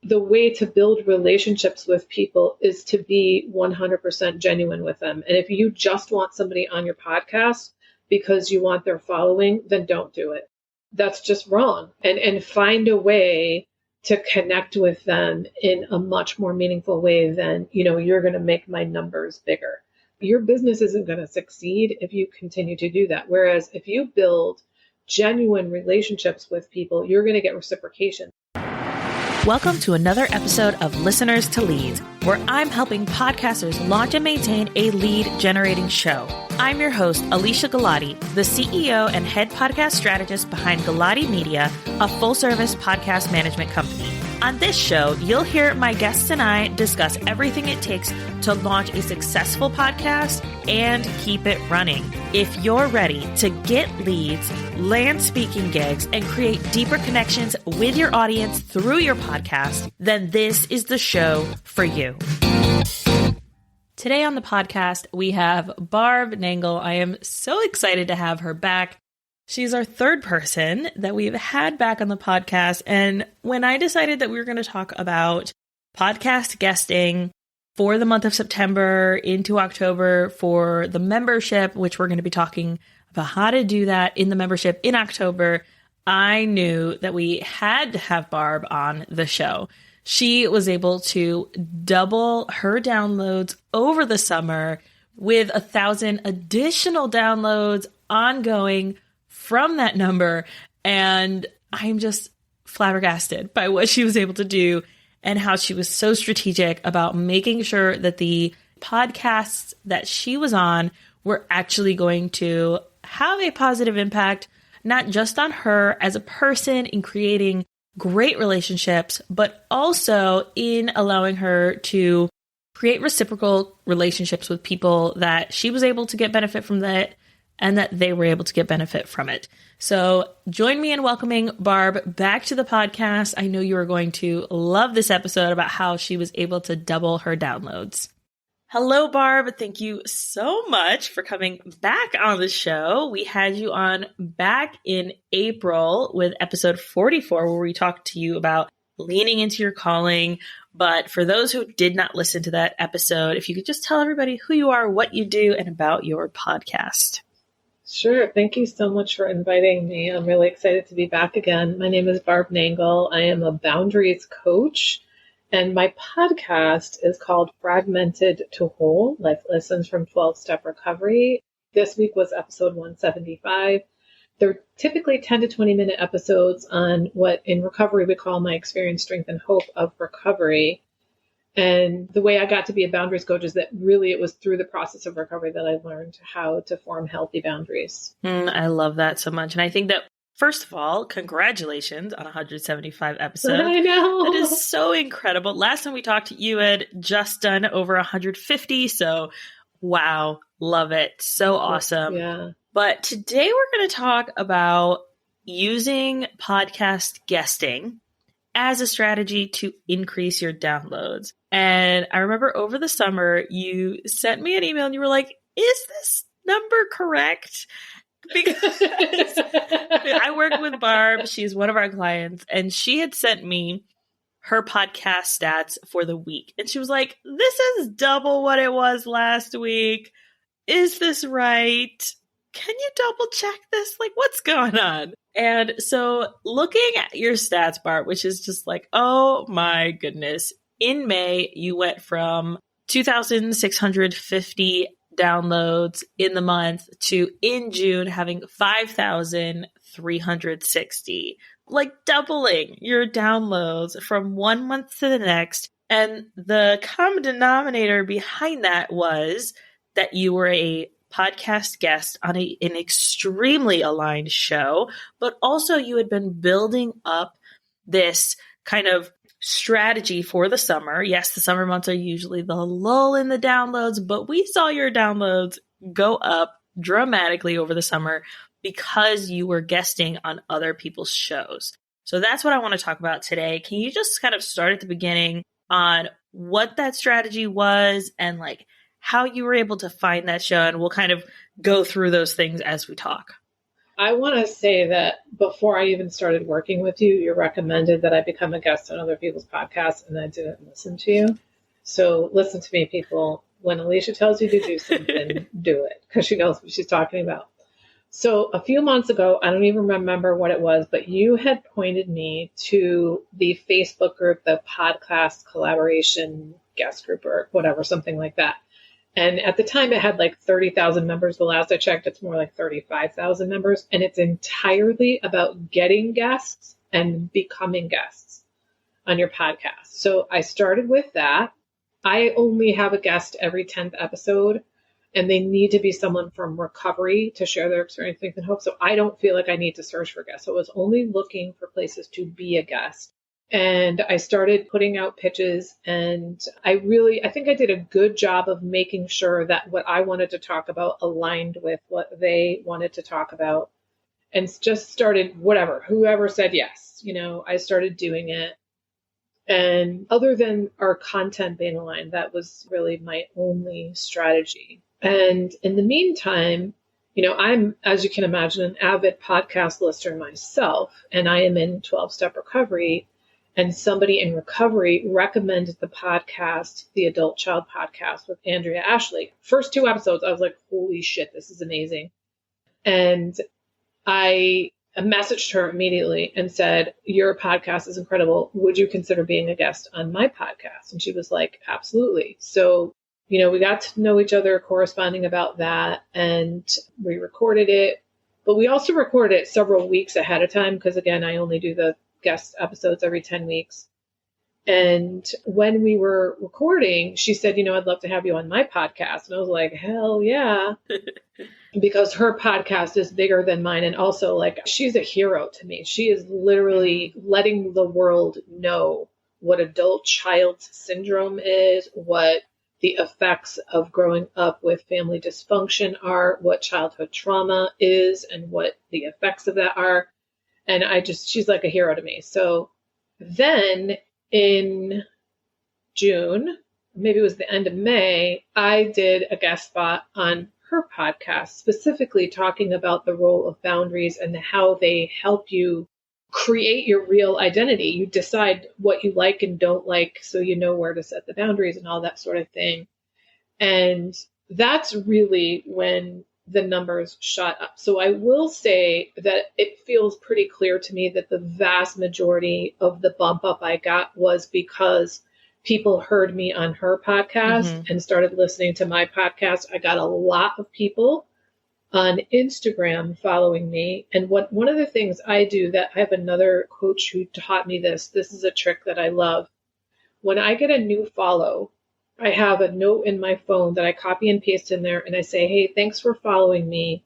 The way to build relationships with people is to be 100% genuine with them. And if you just want somebody on your podcast because you want their following, then don't do it. That's just wrong. And find a way to connect with them in a much more meaningful way than, you're going to make my numbers bigger. Your business isn't going to succeed if you continue to do that. Whereas if you build genuine relationships with people, you're going to get reciprocation. Welcome to another episode of Listeners to Leads, where I'm helping podcasters launch and maintain a lead-generating show. I'm your host, Alicia Galati, the CEO and head podcast strategist behind Galati Media, a full-service podcast management company. On this show, you'll hear my guests and I discuss everything it takes to launch a successful podcast and keep it running. If you're ready to get leads, land speaking gigs, and create deeper connections with your audience through your podcast, then this is the show for you. Today on the podcast, we have Barb Nangle. I am so excited to have her back. She's our third person that we've had back on the podcast. And when I decided that we were going to talk about podcast guesting for the month of September into October for the membership, which we're going to be talking about how to do that in the membership in October, I knew that we had to have Barb on the show. She was able to double her downloads over the summer with 1,000 additional downloads ongoing from that number. And I'm just flabbergasted by what she was able to do and how she was so strategic about making sure that the podcasts that she was on were actually going to have a positive impact, not just on her as a person in creating great relationships, but also in allowing her to create reciprocal relationships with people that she was able to get benefit from that and that they were able to get benefit from it. So join me in welcoming Barb back to the podcast. I know you are going to love this episode about how she was able to double her downloads. Hello, Barb. Thank you so much for coming back on the show. We had you on back in April with episode 44, where we talked to you about leaning into your calling. But for those who did not listen to that episode, if you could just tell everybody who you are, what you do, and about your podcast. Sure. Thank you so much for inviting me. I'm really excited to be back again. My name is Barb Nangle. I am a boundaries coach, and my podcast is called Fragmented to Whole, Life Lessons from 12-Step Recovery. This week was episode 175. They're typically 10 to 20-minute episodes on what in recovery we call my experience, strength, and hope of recovery. And the way I got to be a boundaries coach is that really it was through the process of recovery that I learned how to form healthy boundaries. I love that so much. And I think that, first of all, congratulations on 175 episodes. I know. That is so incredible. Last time we talked, you had just done over 150. So, wow, love it. So awesome. Yeah. But today we're going to talk about using podcast guesting as a strategy to increase your downloads. And I remember over the summer, you sent me an email and you were like, is this number correct? Because I work with Barb. She's one of our clients, and she had sent me her podcast stats for the week. And she was like, this is double what it was last week. Is this right? Can you double check this? Like, what's going on? And so looking at your stats, Barb, which is just like, oh my goodness. In May, you went from 2,650 downloads in the month to in June having 5,360, like doubling your downloads from one month to the next. And the common denominator behind that was that you were a podcast guest on an extremely aligned show, but also you had been building up this kind of strategy for the summer. Yes, the summer months are usually the lull in the downloads, but we saw your downloads go up dramatically over the summer because you were guesting on other people's shows. So that's what I want to talk about today. Can you just kind of start at the beginning on what that strategy was and like how you were able to find that show? And we'll kind of go through those things as we talk. I want to say that before I even started working with you, you recommended that I become a guest on other people's podcasts, and I didn't listen to you. So listen to me, people. When Alicia tells you to do something, do it, because she knows what she's talking about. So a few months ago, I don't even remember what it was, but you had pointed me to the Facebook group, the podcast collaboration guest group or whatever, something like that. And at the time, it had like 30,000 members. The last I checked, it's more like 35,000 members. And it's entirely about getting guests and becoming guests on your podcast. So I started with that. I only have a guest every 10th episode, and they need to be someone from recovery to share their experience, faith, and hope. So I don't feel like I need to search for guests. So I was only looking for places to be a guest. And I started putting out pitches, and I think I did a good job of making sure that what I wanted to talk about aligned with what they wanted to talk about, and just started whoever said yes, I started doing it. And other than our content being aligned, that was really my only strategy. And in the meantime, I'm, as you can imagine, an avid podcast listener myself, and I am in 12-step recovery. And somebody in recovery recommended the podcast, the Adult Child Podcast with Andrea Ashley. First 2 episodes, I was like, holy shit, this is amazing. And I messaged her immediately and said, your podcast is incredible. Would you consider being a guest on my podcast? And she was like, absolutely. So, we got to know each other, corresponding about that, and we recorded it. But we also recorded it several weeks ahead of time because, again, I only do the guest episodes every 10 weeks. And when we were recording, she said, I'd love to have you on my podcast. And I was like, hell yeah. Because her podcast is bigger than mine. And also, she's a hero to me. She is literally letting the world know what adult child syndrome is, what the effects of growing up with family dysfunction are, what childhood trauma is, and what the effects of that are. And she's like a hero to me. So then in June, maybe it was the end of May, I did a guest spot on her podcast, specifically talking about the role of boundaries and how they help you create your real identity. You decide what you like and don't like, so you know where to set the boundaries and all that sort of thing. And that's really when the numbers shot up. So I will say that it feels pretty clear to me that the vast majority of the bump up I got was because people heard me on her podcast and started listening to my podcast. I got a lot of people on Instagram following me. And one of the things I do, that I have another coach who taught me this is a trick that I love. When I get a new follow, I have a note in my phone that I copy and paste in there, and I say, hey, thanks for following me,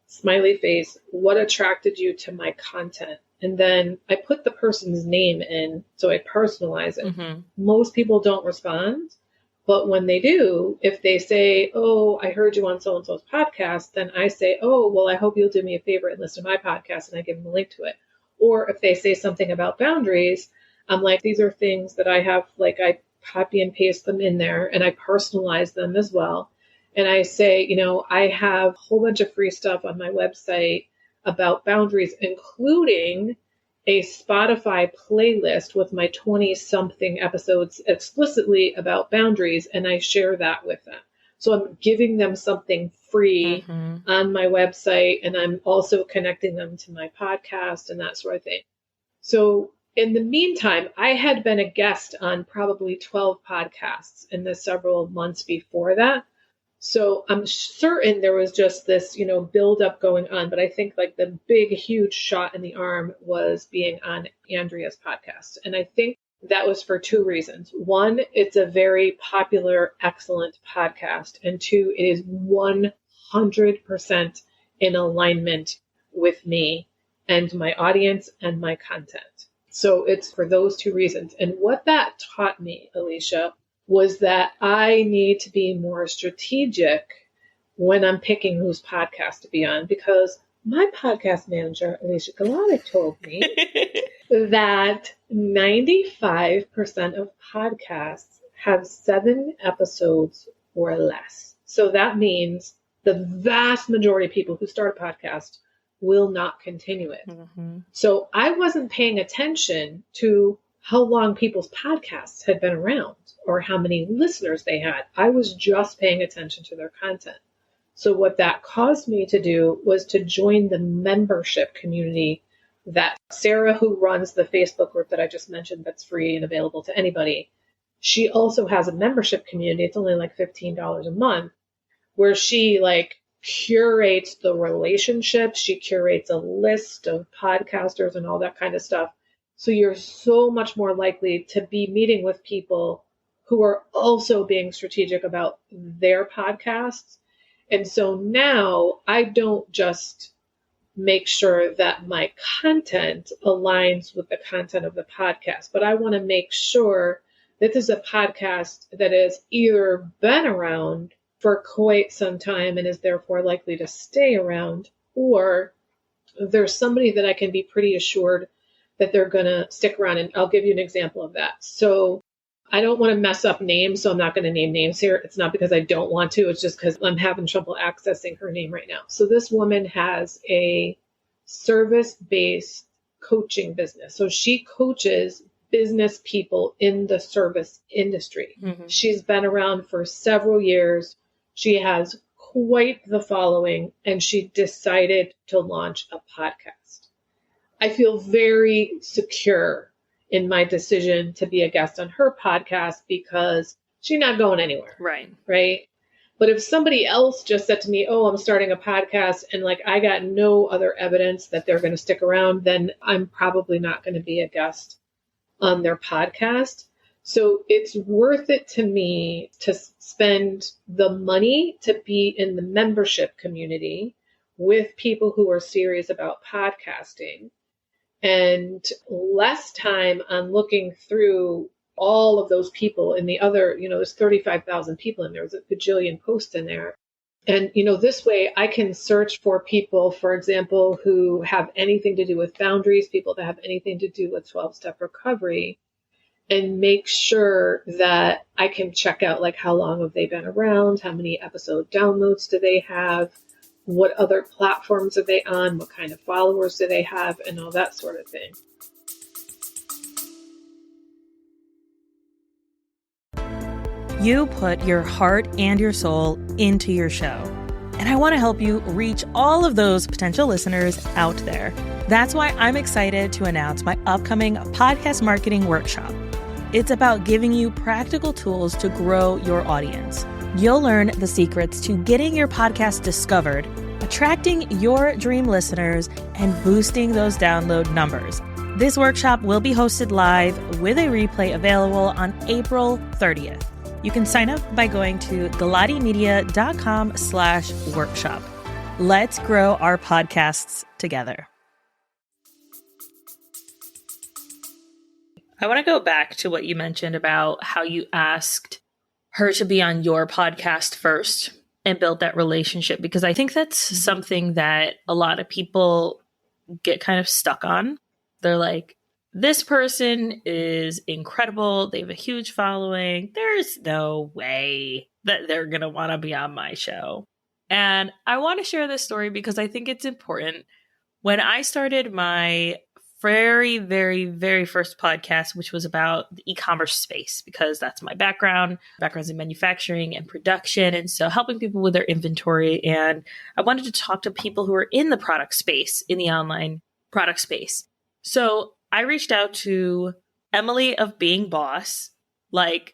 smiley face. What attracted you to my content? And then I put the person's name in, so I personalize it. Most people don't respond, but when they do, if they say, oh, I heard you on so-and-so's podcast, then I say, oh, well, I hope you'll do me a favor and listen to my podcast, and I give them a link to it. Or if they say something about boundaries, I'm like, these are things that I have, I copy and paste them in there, and I personalize them as well. And I say, I have a whole bunch of free stuff on my website about boundaries, including a Spotify playlist with my 20-something episodes explicitly about boundaries, and I share that with them. So I'm giving them something free on my website, and I'm also connecting them to my podcast and that sort of thing. So in the meantime, I had been a guest on probably 12 podcasts in the several months before that. So I'm certain there was just this, build up going on. But I think the big, huge shot in the arm was being on Andrea's podcast. And I think that was for 2 reasons. One, it's a very popular, excellent podcast. And 2, it is 100% in alignment with me and my audience and my content. So it's for those 2 reasons. And what that taught me, Alicia, was that I need to be more strategic when I'm picking whose podcast to be on, because my podcast manager, Alicia Galati, told me that 95% of podcasts have 7 episodes or less. So that means the vast majority of people who start a podcast will not continue it. Mm-hmm. So I wasn't paying attention to how long people's podcasts had been around or how many listeners they had. I was just paying attention to their content. So what that caused me to do was to join the membership community that Sarah, who runs the Facebook group that I just mentioned, that's free and available to anybody. She also has a membership community. It's only like $15 a month, where she like curates the relationships. She curates a list of podcasters and all that kind of stuff. So you're so much more likely to be meeting with people who are also being strategic about their podcasts. And so now I don't just make sure that my content aligns with the content of the podcast, but I want to make sure that this is a podcast that has either been around for quite some time and is therefore likely to stay around, or there's somebody that I can be pretty assured that they're going to stick around. And I'll give you an example of that. So I don't want to mess up names, so I'm not going to name names here. It's not because I don't want to. It's just because I'm having trouble accessing her name right now. So this woman has a service-based coaching business. So she coaches business people in the service industry. Mm-hmm. She's been around for several years. She has quite the following, and she decided to launch a podcast. I feel very secure in my decision to be a guest on her podcast because she's not going anywhere. Right. But if somebody else just said to me, oh, I'm starting a podcast, and like I got no other evidence that they're going to stick around, then I'm probably not going to be a guest on their podcast. So it's worth it to me to spend the money to be in the membership community with people who are serious about podcasting, and less time on looking through all of those people in the other, there's 35,000 people in there. There's a bajillion posts in there. And, this way I can search for people, for example, who have anything to do with boundaries, people that have anything to do with 12-step recovery, and make sure that I can check out like how long have they been around, how many episode downloads do they have, what other platforms are they on, what kind of followers do they have, and all that sort of thing. You put your heart and your soul into your show. And I want to help you reach all of those potential listeners out there. That's why I'm excited to announce my upcoming podcast marketing workshop. It's about giving you practical tools to grow your audience. You'll learn the secrets to getting your podcast discovered, attracting your dream listeners, and boosting those download numbers. This workshop will be hosted live with a replay available on April 30th. You can sign up by going to galatimedia.com/workshop. Let's grow our podcasts together. I want to go back to what you mentioned about how you asked her to be on your podcast first and build that relationship, because I think that's something that a lot of people get kind of stuck on. They're like, this person is incredible. They have a huge following. There's no way that they're going to want to be on my show. And I want to share this story because I think it's important. When I started my very, very, very first podcast, which was about the e-commerce space, because that's my backgrounds in manufacturing and production. And so helping people with their inventory. And I wanted to talk to people who are in the product space, in the online product space. So I reached out to Emily of Being Boss, like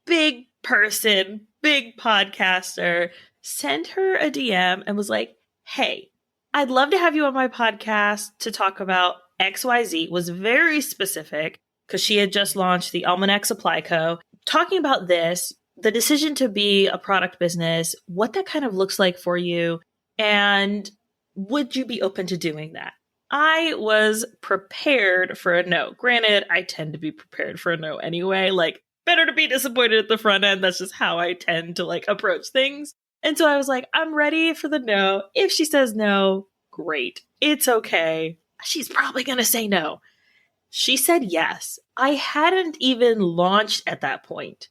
big person, big podcaster, sent her a DM and was like, hey, I'd love to have you on my podcast to talk about XYZ. Was very specific because she had just launched the Almanac Supply Co. Talking about this, the decision to be a product business, what that kind of looks like for you, and would you be open to doing that? I was prepared for a no. Granted, I tend to be prepared for a no anyway. Like, better to be disappointed at the front end. That's just how I tend to like approach things. And so I was like, I'm ready for the no. If she says no, great. It's okay. She's probably going to say no. She said yes. I hadn't even launched at that point.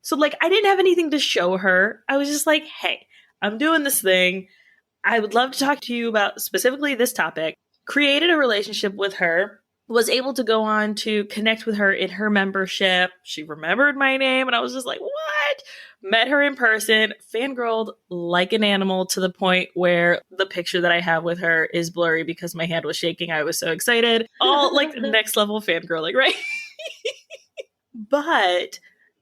So like, I didn't have anything to show her. I was just like, hey, I'm doing this thing. I would love to talk to you about specifically this topic. Created a relationship with her, was able to go on to connect with her in her membership. She remembered my name, and I was just like, what? Met her in person, fangirled like an animal to the point where the picture that I have with her is blurry because my hand was shaking. I was so excited. All like next level fangirling, right? But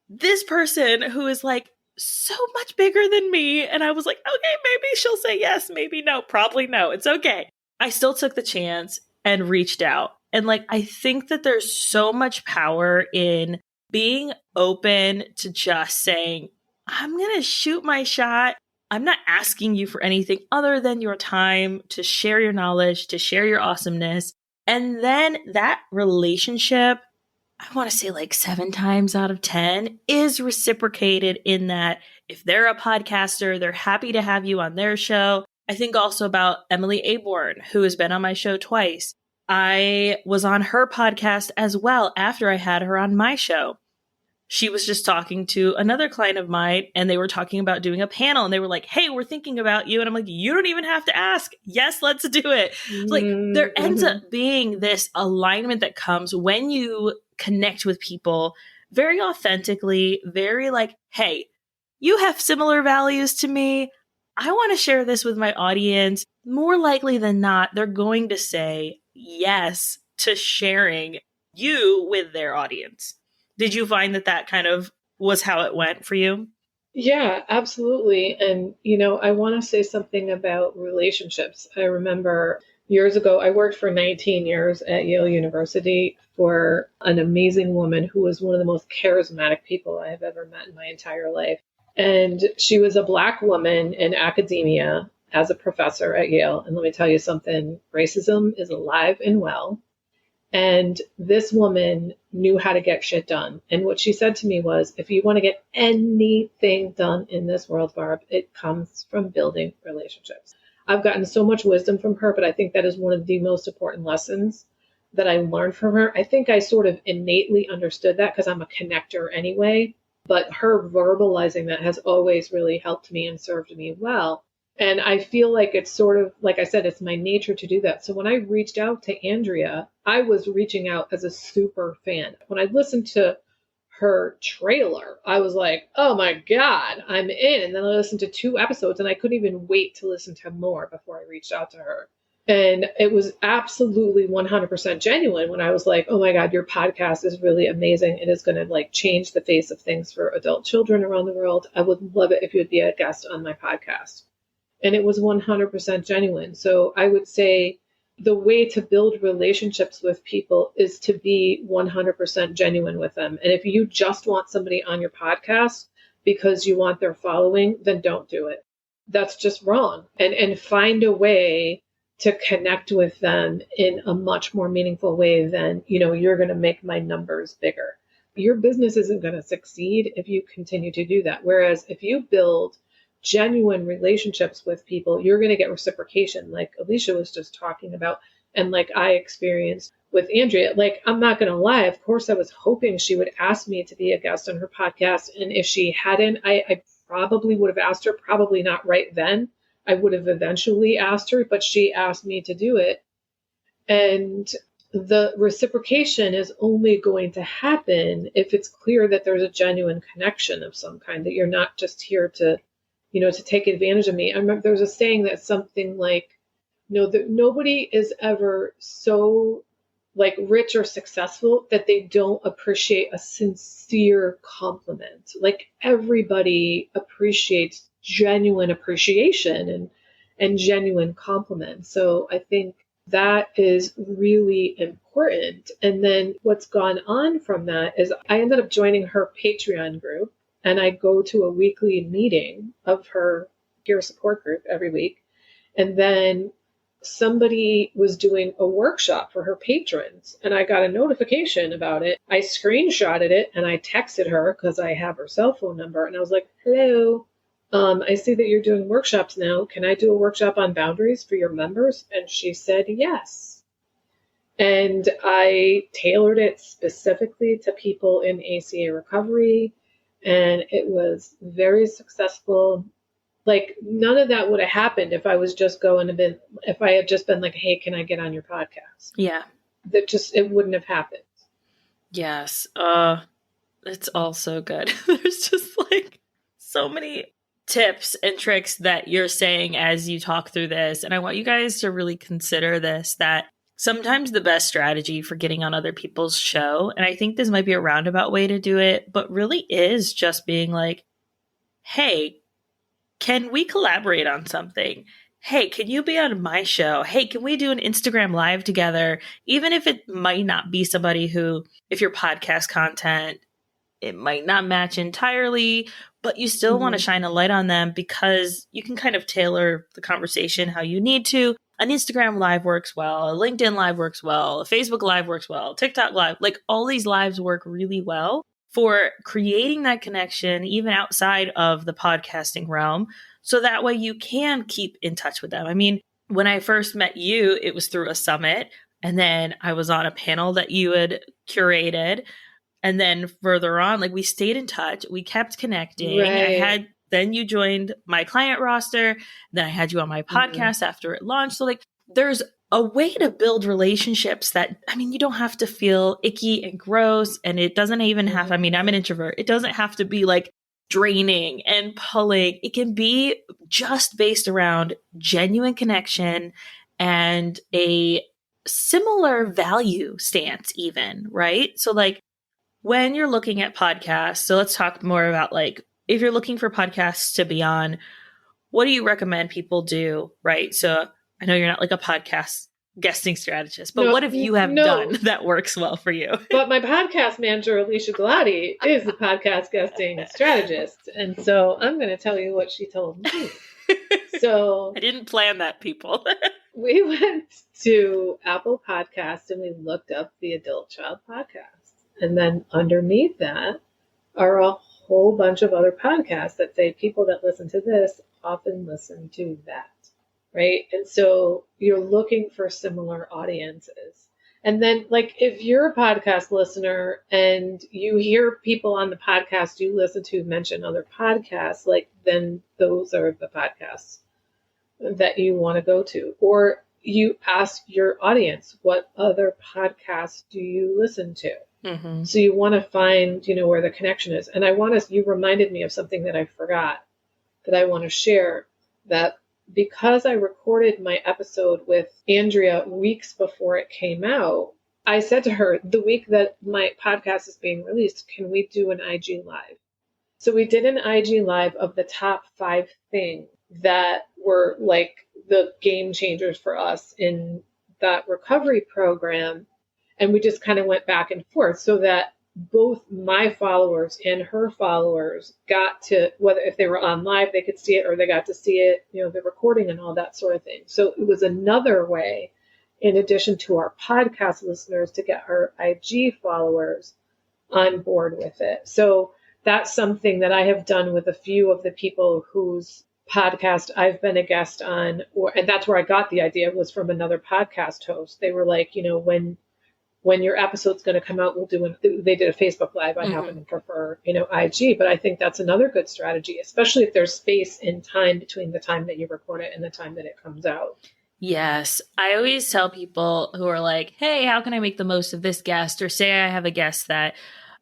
this person who is like so much bigger than me, and I was like, okay, maybe she'll say yes, maybe no, probably no. It's okay. I still took the chance and reached out. And like, I think that there's so much power in being open to just saying, I'm going to shoot my shot. I'm not asking you for anything other than your time to share your knowledge, to share your awesomeness. And then that relationship, I want to say like 7 times out of 10 is reciprocated in that if they're a podcaster, they're happy to have you on their show. I think also about Emily Aborn, who has been on my show twice. I was on her podcast as well after I had her on my show. She was just talking to another client of mine, and they were talking about doing a panel, and they were like, hey, we're thinking about you. And I'm like, you don't even have to ask. Yes, let's do it. It's like there ends up being this alignment that comes when you connect with people very authentically, very like, hey, you have similar values to me. I want to share this with my audience. More likely than not, they're going to say yes to sharing you with their audience. Did you find that that kind of was how it went for you? Yeah, absolutely. And, I want to say something about relationships. I remember years ago, I worked for 19 years at Yale University for an amazing woman who was one of the most charismatic people I have ever met in my entire life. And she was a Black woman in academia as a professor at Yale. And let me tell you something, racism is alive and well. And this woman knew how to get shit done. And what she said to me was, if you want to get anything done in this world, Barb, it comes from building relationships. I've gotten so much wisdom from her, but I think that is one of the most important lessons that I learned from her. I think I sort of innately understood that because I'm a connector anyway, but her verbalizing that has always really helped me and served me well. And I feel like it's sort of, like I said, it's my nature to do that. So when I reached out to Andrea, I was reaching out as a super fan. When I listened to her trailer, I was like, oh my God, I'm in. And then I listened to 2 episodes and I couldn't even wait to listen to more before I reached out to her. And it was absolutely 100% genuine when I was like, oh my God, your podcast is really amazing. It is going to like change the face of things for adult children around the world. I would love it if you would be a guest on my podcast. And it was 100% genuine. So I would say the way to build relationships with people is to be 100% genuine with them. And if you just want somebody on your podcast because you want their following, then don't do it. That's just wrong. And find a way to connect with them in a much more meaningful way than, you're going to make my numbers bigger. Your business isn't going to succeed if you continue to do that. Whereas if you build genuine relationships with people, you're going to get reciprocation, like Alicia was just talking about, and like I experienced with Andrea. Like, I'm not going to lie, of course I was hoping she would ask me to be a guest on her podcast, and if she hadn't, I probably would have asked her, probably not right then. I would have eventually asked her, but she asked me to do it. And the reciprocation is only going to happen if it's clear that there's a genuine connection of some kind, that you're not just here to take advantage of me. I remember there was a saying that's something like, that nobody is ever so like rich or successful that they don't appreciate a sincere compliment. Like everybody appreciates genuine appreciation and genuine compliments. So I think that is really important. And then what's gone on from that is I ended up joining her Patreon group. And I go to a weekly meeting of her peer support group every week. And then somebody was doing a workshop for her patrons. And I got a notification about it. I screenshotted it and I texted her because I have her cell phone number. And I was like, hello, I see that you're doing workshops now. Can I do a workshop on boundaries for your members? And she said yes. And I tailored it specifically to people in ACA recovery. And it was very successful. Like none of that would have happened if I was just if I had just been like, hey, can I get on your podcast? Yeah. It wouldn't have happened. Yes. It's all so good. There's just like so many tips and tricks that you're saying as you talk through this. And I want you guys to really consider this, that sometimes the best strategy for getting on other people's show, and I think this might be a roundabout way to do it, but really is just being like, hey, can we collaborate on something? Hey, can you be on my show? Hey, can we do an Instagram live together? Even if it might not be somebody who, if your podcast content, it might not match entirely, but you still want to shine a light on them because you can kind of tailor the conversation how you need to. An Instagram live works well, a LinkedIn live works well, a Facebook live works well, TikTok live, like all these lives work really well for creating that connection even outside of the podcasting realm. So that way you can keep in touch with them. I mean, when I first met you, it was through a summit, and then I was on a panel that you had curated. And then further on, like we stayed in touch, we kept connecting. Right. Then you joined my client roster. Then I had you on my podcast after it launched. So like there's a way to build relationships that, I mean, you don't have to feel icky and gross. And it doesn't even have, I mean, I'm an introvert. It doesn't have to be like draining and pulling. It can be just based around genuine connection and a similar value stance even, right? So like, when you're looking at podcasts, so let's talk more about like, if you're looking for podcasts to be on, what do you recommend people do, right? So I know you're not like a podcast guesting strategist, but what have you done that works well for you? But my podcast manager, Alicia Galati, is the podcast guesting strategist. And so I'm going to tell you what she told me. So I didn't plan that, people. We went to Apple Podcasts and we looked up the Adult Child Podcast. And then underneath that are a whole bunch of other podcasts that say people that listen to this often listen to that, right? And so you're looking for similar audiences. And then, like, if you're a podcast listener and you hear people on the podcast you listen to mention other podcasts, like, then those are the podcasts that you want to go to. Or you ask your audience, what other podcasts do you listen to? Mm-hmm. So you want to find, where the connection is. And you reminded me of something that I forgot that I want to share, that because I recorded my episode with Andrea weeks before it came out, I said to her, the week that my podcast is being released, can we do an IG Live? So we did an IG Live of the top 5 things that were like the game changers for us in that recovery program. And we just kind of went back and forth so that both my followers and her followers got to, whether if they were on live, they could see it, or they got to see it, the recording and all that sort of thing. So it was another way, in addition to our podcast listeners, to get our IG followers on board with it. So that's something that I have done with a few of the people whose podcast I've been a guest on, and that's where I got the idea, was from another podcast host. They were like, when your episode's going to come out, they did a Facebook Live. I happen to prefer, IG, but I think that's another good strategy, especially if there's space in time between the time that you record it and the time that it comes out. Yes. I always tell people who are like, hey, how can I make the most of this guest? Or say I have a guest that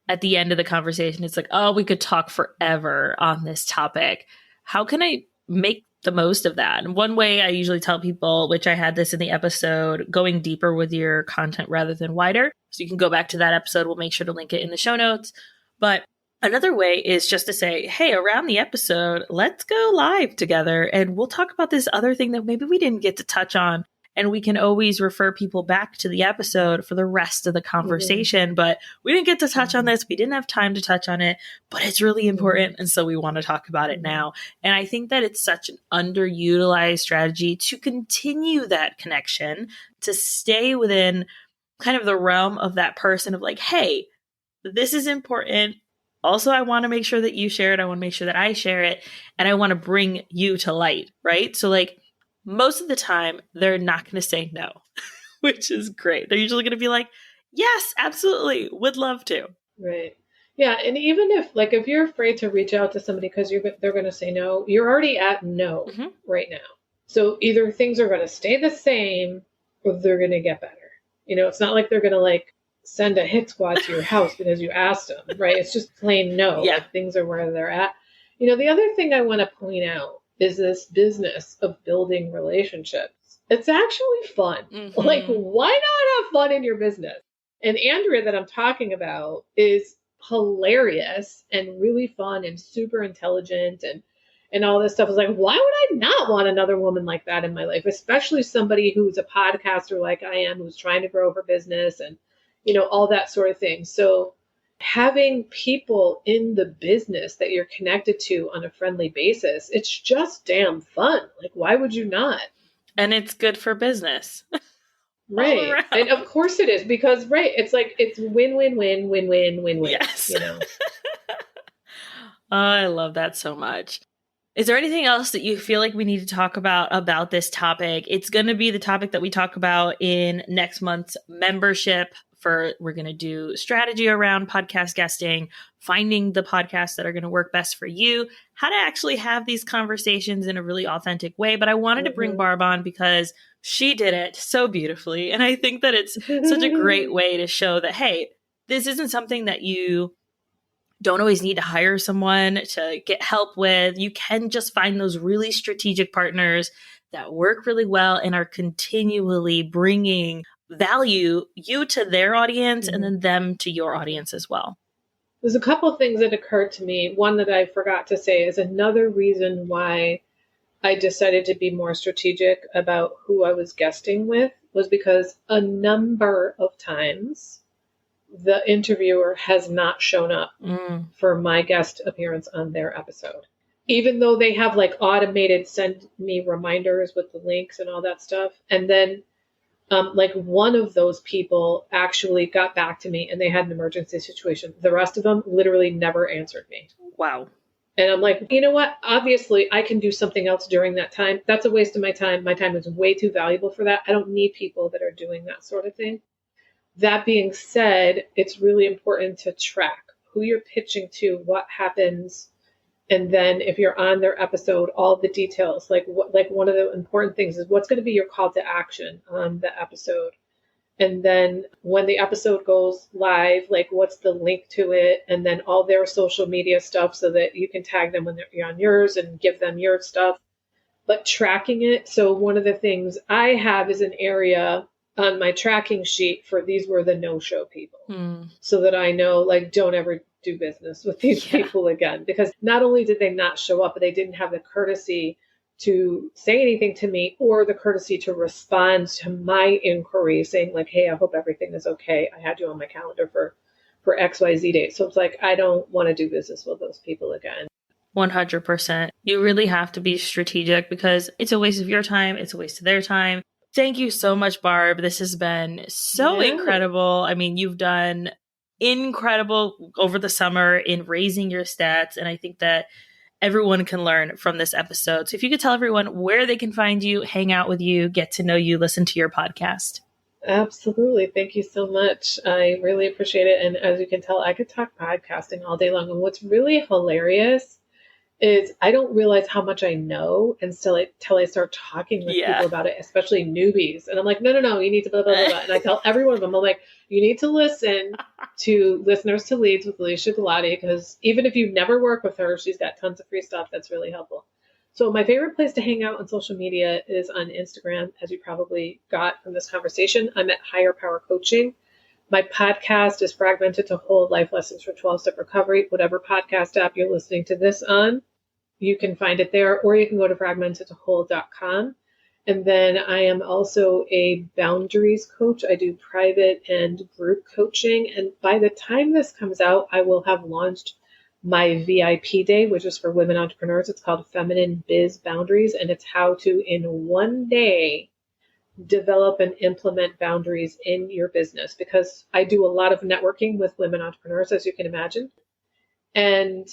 at the end of the conversation, it's like, oh, we could talk forever on this topic. How can I make the most of that? And one way I usually tell people, which I had this in the episode, going deeper with your content rather than wider. So you can go back to that episode. We'll make sure to link it in the show notes. But another way is just to say, hey, around the episode, let's go live together and we'll talk about this other thing that maybe we didn't get to touch on. And we can always refer people back to the episode for the rest of the conversation. But we didn't get to touch on this. We didn't have time to touch on it, but it's really important. And so we want to talk about it now. And I think that it's such an underutilized strategy to continue that connection, to stay within kind of the realm of that person of like, hey, this is important. Also, I want to make sure that you share it. I want to make sure that I share it. And I want to bring you to light, right? So like, most of the time, they're not going to say no, which is great. They're usually going to be like, yes, absolutely, would love to. Right. Yeah, and even if you're afraid to reach out to somebody because they're going to say no, you're already at no Mm-hmm. right now. So either things are going to stay the same or they're going to get better. It's not like they're going to send a hit squad to your house because you asked them, right? It's just plain no. Yeah. Like things are where they're at. The other thing I want to point out is this business of building relationships. It's actually fun. Mm-hmm. Like, why not have fun in your business? And Andrea that I'm talking about is hilarious and really fun and super intelligent and all this stuff. Is like, why would I not want another woman like that in my life, especially somebody who's a podcaster like I am, who's trying to grow her business and all that sort of thing. So having people in the business that you're connected to on a friendly basis, it's just damn fun. Like, why would you not? And it's good for business. Right. And of course it is, because it's like it's win win win win win win win. Yes. I love that so much. Is there anything else that you feel like we need to talk about this topic? It's going to be the topic that we talk about in next month's membership. We're going to do strategy around podcast guesting, finding the podcasts that are going to work best for you, how to actually have these conversations in a really authentic way. But I wanted to bring Barb on because she did it so beautifully. And I think that it's such a great way to show that, hey, this isn't something that you don't always need to hire someone to get help with. You can just find those really strategic partners that work really well and are continually bringing value, you to their audience and then them to your audience as well. There's a couple of things that occurred to me. One that I forgot to say is another reason why I decided to be more strategic about who I was guesting with was because a number of times the interviewer has not shown up for my guest appearance on their episode. Even though they have automated send me reminders with the links and all that stuff. And then one of those people actually got back to me and they had an emergency situation. The rest of them literally never answered me. Wow. And I'm like, you know what? Obviously, I can do something else during that time. That's a waste of my time. My time is way too valuable for that. I don't need people that are doing that sort of thing. That being said, it's really important to track who you're pitching to, what happens, and then if you're on their episode, all the details. One of the important things is what's going to be your call to action on the episode. And then when the episode goes live, what's the link to it? And then all their social media stuff so that you can tag them when you're on yours and give them your stuff. But tracking it. So one of the things I have is an area on my tracking sheet for these were the no-show people. So that I know, don't ever do business with these people again. Because not only did they not show up, but they didn't have the courtesy to say anything to me or the courtesy to respond to my inquiry saying hey, I hope everything is okay. I had you on my calendar for XYZ date. So it's I don't want to do business with those people again. 100%. You really have to be strategic because it's a waste of your time. It's a waste of their time. Thank you so much, Barb. This has been so incredible. I mean, you've done incredible over the summer in raising your stats. And I think that everyone can learn from this episode. So if you could tell everyone where they can find you, hang out with you, get to know you, listen to your podcast. Absolutely. Thank you so much. I really appreciate it. And as you can tell, I could talk podcasting all day long. And what's really hilarious is I don't realize how much I know until I start talking with people about it, especially newbies. And I'm like, no, you need to blah, blah, blah, blah. And I tell every one of them, I'm like, you need to listen to Listeners to Leads with Alicia Galati, because even if you've never worked with her, she's got tons of free stuff that's really helpful. So my favorite place to hang out on social media is on Instagram, as you probably got from this conversation. I'm at Higher Power Coaching. My podcast is Fragmented to Whole: Life Lessons for 12-Step Recovery. Whatever podcast app you're listening to this on, you can find it there, or you can go to fragmentedtowhole.com. And then I am also a boundaries coach. I do private and group coaching. And by the time this comes out, I will have launched my VIP day, which is for women entrepreneurs. It's called Feminine Biz Boundaries. And it's how to, in one day, develop and implement boundaries in your business. Because I do a lot of networking with women entrepreneurs, as you can imagine. And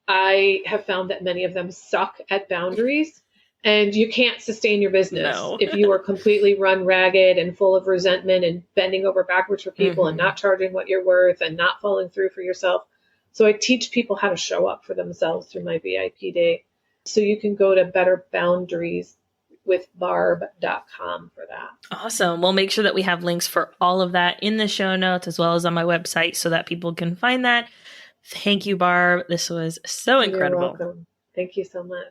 I have found that many of them suck at boundaries, and you can't sustain your business if you are completely run ragged and full of resentment and bending over backwards for people and not charging what you're worth and not following through for yourself. So I teach people how to show up for themselves through my VIP day. So you can go to betterboundarieswithbarb.com for that. Awesome. We'll make sure that we have links for all of that in the show notes as well as on my website so that people can find that. Thank you, Barb. This was so incredible. You're welcome. Thank you so much.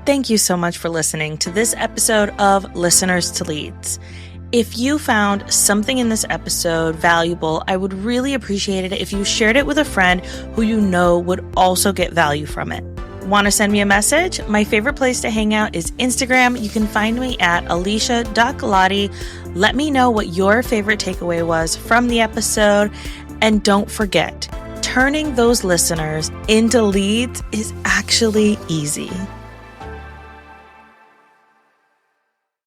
Thank you so much for listening to this episode of Listeners to Leads. If you found something in this episode valuable, I would really appreciate it if you shared it with a friend who you know would also get value from it. Want to send me a message? My favorite place to hang out is Instagram. You can find me at alicia.galati. Let me know what your favorite takeaway was from the episode. And don't forget, turning those listeners into leads is actually easy.